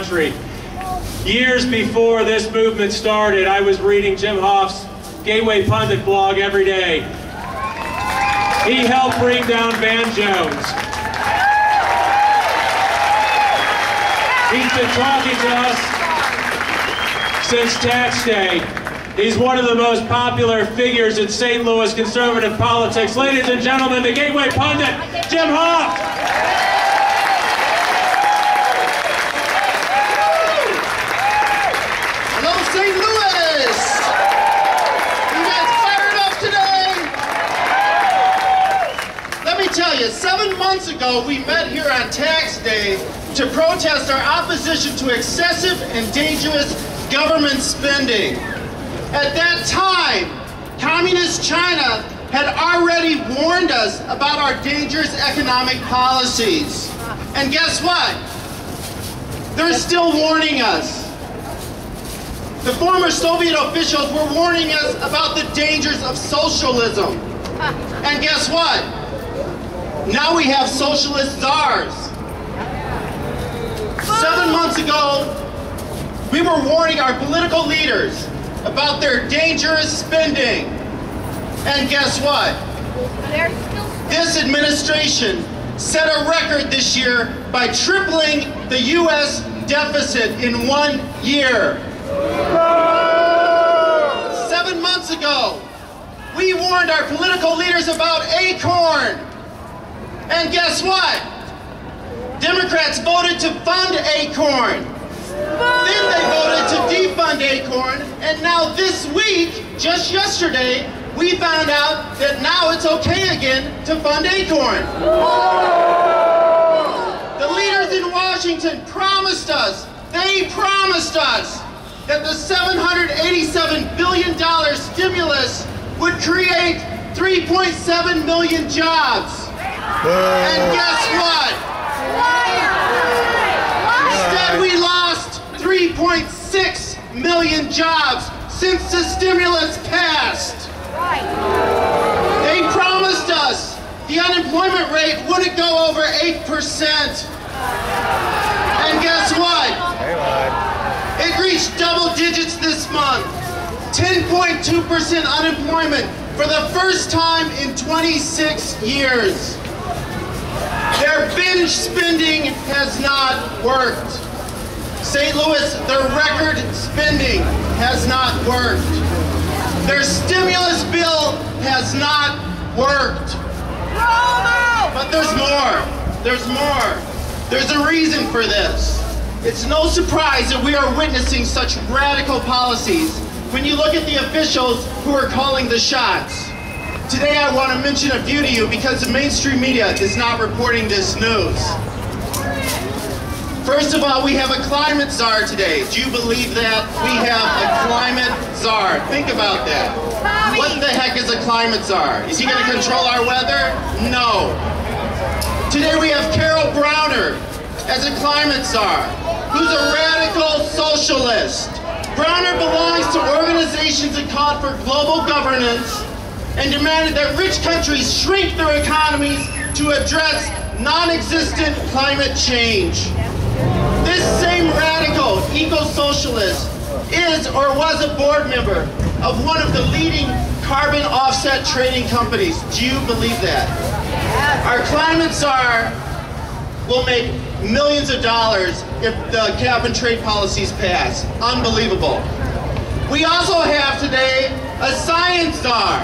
country. Years before this movement started, I was reading Jim Hoft's Gateway Pundit blog every day. He helped bring down Van Jones. He's been talking to us since tax day. He's one of the most popular figures in St. Louis conservative politics. Ladies and gentlemen, the Gateway Pundit, Jim Hoft. Hello, St. Louis! You guys fired up today? Let me tell you, 7 months ago, we met here on tax day to protest our opposition to excessive and dangerous government spending. At that time, Communist China had already warned us about our dangerous economic policies. And guess what? They're still warning us. The former Soviet officials were warning us about the dangers of socialism. And guess what? Now we have socialist czars. 7 months ago, we were warning our political leaders about their dangerous spending. And guess what? This administration set a record this year by tripling the U.S. deficit in 1 year. 7 months ago, we warned our political leaders about Acorn. And guess what? Democrats voted to fund Acorn. Then they voted to defund Acorn, and now this week, just yesterday, we found out that now it's okay again to fund Acorn. The leaders in Washington promised us, they promised us, that the $787 billion stimulus would create 3.7 million jobs. And guess what? Instead, we lost 3.6 million jobs since the stimulus passed. They promised us the unemployment rate wouldn't go over 8%. And guess what? It reached double digits this month. 10.2% unemployment for the first time in 26 years. Their binge spending has not worked. St. Louis, their record spending has not worked. Their stimulus bill has not worked. But there's more. There's more. There's a reason for this. It's no surprise that we are witnessing such radical policies when you look at the officials who are calling the shots. Today I want to mention a few to you because the mainstream media is not reporting this news. First of all, we have a climate czar today. Do you believe that? We have a climate czar. Think about that. What the heck is a climate czar? Is he going to control our weather? No. Today we have Carol Browner as a climate czar, who's a radical socialist. Browner belongs to organizations that called for global governance and demanded that rich countries shrink their economies to address non-existent climate change. This same radical eco-socialist is or was a board member of one of the leading carbon offset trading companies. Do you believe that? Our climate czar will make millions of dollars if the cap and trade policies pass. Unbelievable. We also have today a science czar.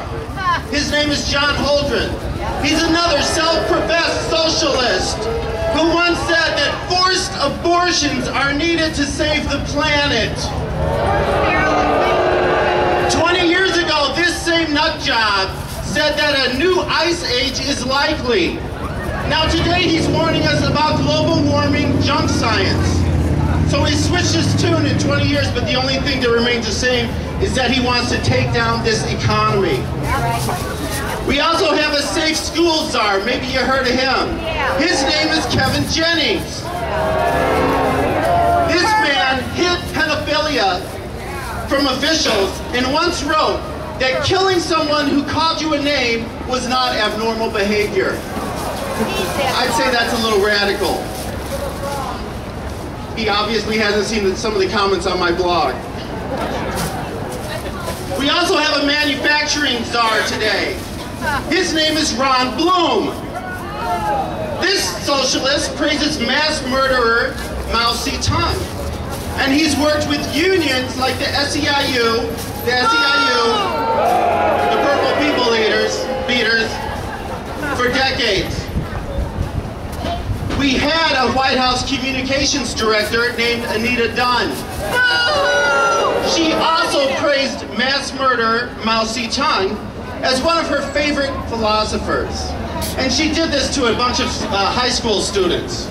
His name is John Holdren. He's another self-professed socialist who once said that forced abortions are needed to save the planet. 20 years ago, this same nutjob said that a new ice age is likely. Now today he's warning us about global warming junk science. So he switched his tune in 20 years, but the only thing that remains the same is that he wants to take down this economy. We also have a safe school czar. Maybe you heard of him. His name is Kevin Jennings. This man hid pedophilia from officials and once wrote that killing someone who called you a name was not abnormal behavior. I'd say that's a little radical. He obviously hasn't seen some of the comments on my blog. We also have a manufacturing czar today. His name is Ron Bloom. This socialist praises mass murderer Mao Zedong. And he's worked with unions like the SEIU, the Purple People Leaders, for decades. We had a White House communications director named Anita Dunn. She also praised mass murderer Mao Zedong as one of her favorite philosophers. And she did this to a bunch of high school students.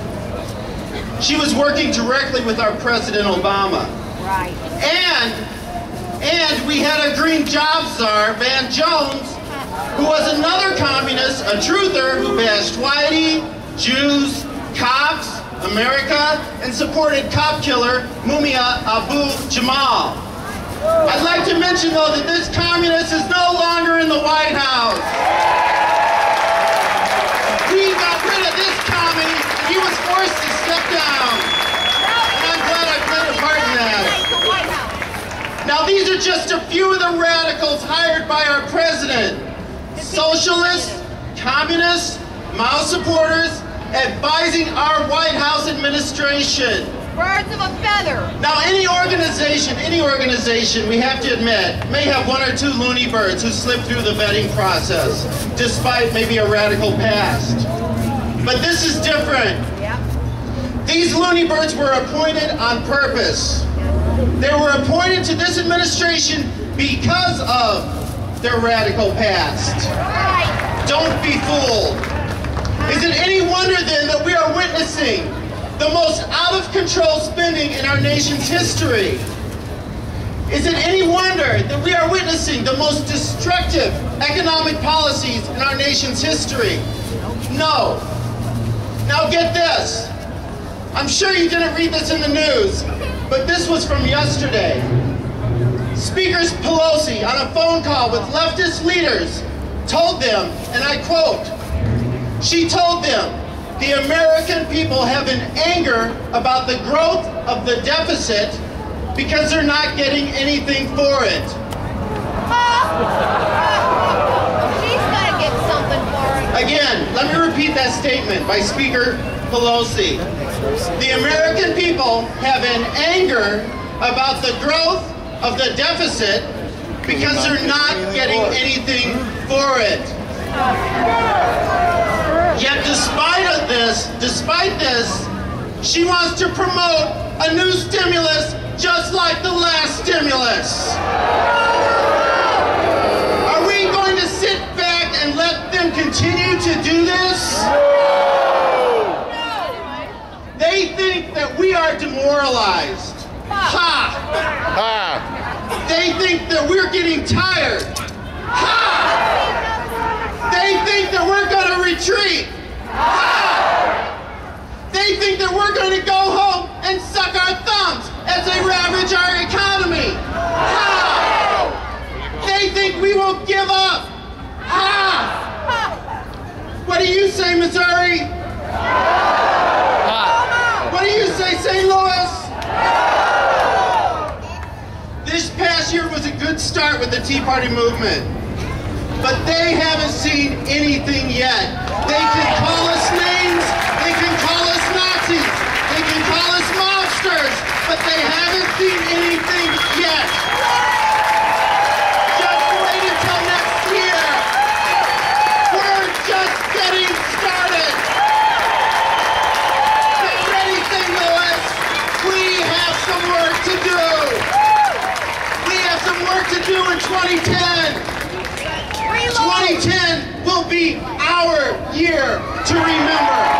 She was working directly with our President Obama. Right. And we had a green job czar, Van Jones, who was another communist, a truther who bashed Whitey, Jews, cops, America, and supported cop killer Mumia Abu Jamal. I'd like to mention, though, that this communist is no longer in the White House. We got rid of this commie, and he was forced to step down. And I'm glad I played a part in that. Now, these are just a few of the radicals hired by our president. Socialists, communists, Mao supporters, advising our White House administration. Birds of a feather. Now, any organization, we have to admit, may have one or two loony birds who slip through the vetting process, despite maybe a radical past. But this is different. Yep. These loony birds were appointed on purpose. They were appointed to this administration because of their radical past. Right. Don't be fooled. Is it any wonder then that we are witnessing the most out-of-control spending in our nation's history? Is it any wonder that we are witnessing the most destructive economic policies in our nation's history? No. Now get this. I'm sure you didn't read this in the news, but this was from yesterday. Speaker Pelosi, on a phone call with leftist leaders, told them, and I quote, she told them, the American people have an anger about the growth of the deficit because they're not getting anything for it. She's gonna get something for it. Again, let me repeat that statement by Speaker Pelosi. The American people have an anger about the growth of the deficit because they're not getting anything for it. Yet despite this, she wants to promote a new stimulus just like the last stimulus. Are we going to sit back and let them continue to do this? They think that we are demoralized. Ha! They think that we're getting tired. Ha! They think that we're going to retreat. They think that we're going to go home and suck our thumbs as they ravage our economy. They think we will give up. What do you say, Missouri? What do you say, St. Louis? This past year was a good start with the Tea Party movement. But they haven't seen anything yet. They can call us names, they can call us Nazis, they can call us mobsters, but they haven't seen anything yet. Just wait until next year. We're just getting started. Get ready, St. Louis. We have some work to do. We have some work to do in 2010. 2010 will be our year to remember.